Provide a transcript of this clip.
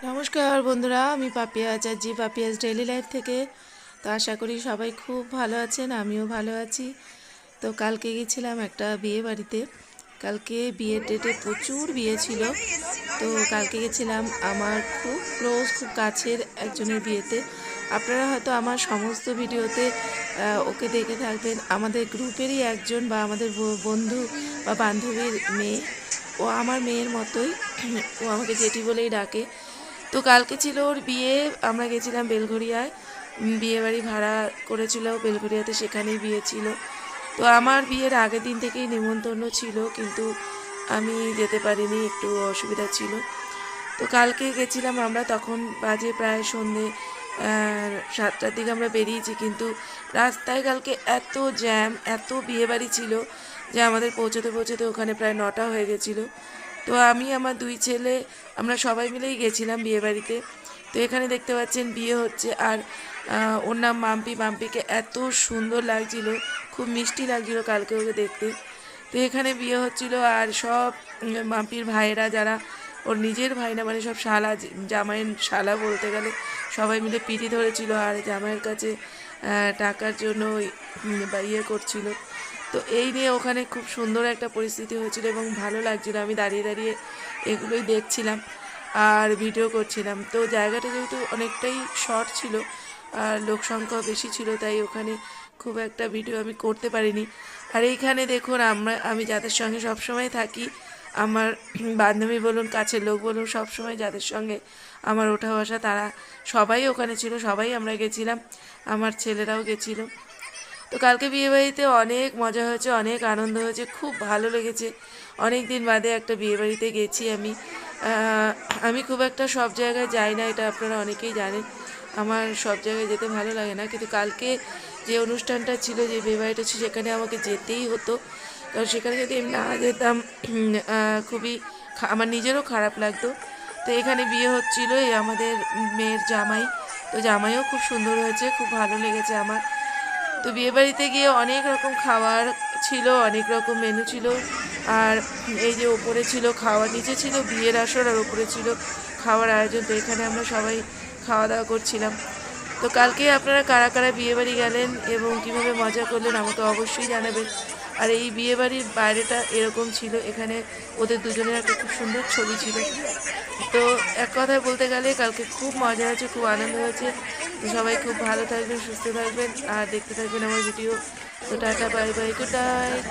নমস্কার বন্ধুরা, আমি পাপিয়া আচার্য, পাপিয়াস ডেইলি লাইফ থেকে। তো আশা করি সবাই খুব ভালো আছেন, আমিও ভালো আছি। তো কালকে গেছিলাম একটা বিয়ে বাড়িতে। কালকে বিয়ের ডেটে প্রচুর বিয়ে ছিল। তো কালকে গেছিলাম আমার খুব ক্লোজ, খুব কাছের একজনের বিয়েতে। আপনারা হয়তো আমার সমস্ত ভিডিওতে ওকে দেখে থাকবেন। আমাদের গ্রুপেরই একজন বা আমাদের বন্ধু বা বান্ধবীর মেয়ে। ও আমার মেয়ের মতোই, ও আমাকে জেঠি বলেই ডাকে। তো কালকে ছিল ওর বিয়ে। আমরা গেছিলাম বেলঘরিয়ায়, বিয়ে বাড়ি ভাড়া করেছিল বেলঘরিয়াতে, সেখানেই বিয়ে ছিল। তো আমার বিয়ের আগের দিন থেকেই নিমন্ত্রণ ছিল, কিন্তু আমি যেতে পারিনি, একটু অসুবিধা ছিল। তো কালকে গেছিলাম আমরা, তখন বাজে প্রায় সন্ধে 7টার দিকে আমরা বেরিয়েছি, কিন্তু রাস্তায় কালকে এত জ্যাম, এত বিয়েবাড়ি ছিল যে আমাদের পৌঁছতে পৌঁছতে ওখানে প্রায় 9টা হয়ে গেছিলো। তো আমি আমার দুই ছেলে আমরা সবাই মিলেই গেছিলাম বিয়েবাড়িতে। তো এখানে দেখতে পাচ্ছেন বিয়ে হচ্ছে, আর ওর নাম মাম্পি। মাম্পিকে এত সুন্দর লাগছিল, খুব মিষ্টি লাগছিল কালকে ওকে দেখতে। তো এখানে বিয়ে হচ্ছিল, আর সব মাম্পির ভাইয়েরা, যারা ওর নিজের ভাই না, মানে সব শালা, জামাইয়ের শালা বলতে গেলে, সবাই মিলে পিটি ধরেছিল আর জামাইয়ের কাছে টাকার জন্য ইয়ে করছিল। তো এই নিয়ে ওখানে খুব সুন্দর একটা পরিস্থিতি হয়েছিল এবং ভালো লাগছিল। আমি দাঁড়িয়ে দাঁড়িয়ে এগুলোই দেখছিলাম আর ভিডিও করছিলাম। তো জায়গাটা যেহেতু অনেকটাই শর্ট ছিল আর লোক সংখ্যা বেশি ছিল, তাই ওখানে খুব একটা ভিডিও আমি করতে পারিনি। আর এইখানে দেখুন, আমি যাদের সঙ্গে সবসময় থাকি, আমার বান্ধবী বলুন, কাছের লোক বলুন, সবসময় যাদের সঙ্গে আমার ওঠা বসা, তারা সবাই ওখানে ছিল, সবাই আমরা গেছিলাম, আমার ছেলেরাও গেছিলো। তো কালকে বিয়েবাড়িতে অনেক মজা হয়েছে, অনেক আনন্দ হয়েছে, খুব ভালো লেগেছে। অনেক দিন বাদে একটা বিয়েবাড়িতে গেছি আমি। আমি খুব একটা সব জায়গায় যাই না, এটা আপনারা অনেকেই জানেন। আমার সব জায়গায় যেতে ভালো লাগে না, কিন্তু কালকে যে অনুষ্ঠানটা ছিল, যে বিয়েবাড়িটা ছিল, সেখানে আমাকে যেতেই হতো। কারণ সেখানে যদি আমি না যেতাম খুবই আমার নিজেরও খারাপ লাগতো। তো এখানে বিয়ে হচ্ছিল এই আমাদের মেয়ের জামাই। তো জামাইও খুব সুন্দর হয়েছে, খুব ভালো লেগেছে আমার। তো বিয়েবাড়িতে গিয়ে অনেক রকম খাবার ছিল, অনেক রকম মেনু ছিল। আর এই যে ওপরে ছিল খাওয়া, নিচে ছিল বিয়ের আসর, আর ওপরে ছিল খাওয়ার আয়োজন। তো এখানে আমরা সবাই খাওয়া দাওয়া করছিলাম। তো কালকে আপনারা কারা কারা বিয়েবাড়ি গেলেন এবং কীভাবে মজা করলেন আমাকে অবশ্যই জানাবেন। আর এই বিয়েবাড়ির বাইরেটা এরকম ছিল, এখানে ওদের দুজনের একটা খুব সুন্দর ছবি ছিল। তো এক কথায় বলতে গেলে কালকে খুব মজা হয়েছে, খুব আনন্দ হয়েছে। তো সবাই খুব ভালো থাকবেন, সুস্থ থাকবেন আর দেখতে থাকবেন আমার ভিডিও। তো tata, bye bye, good night.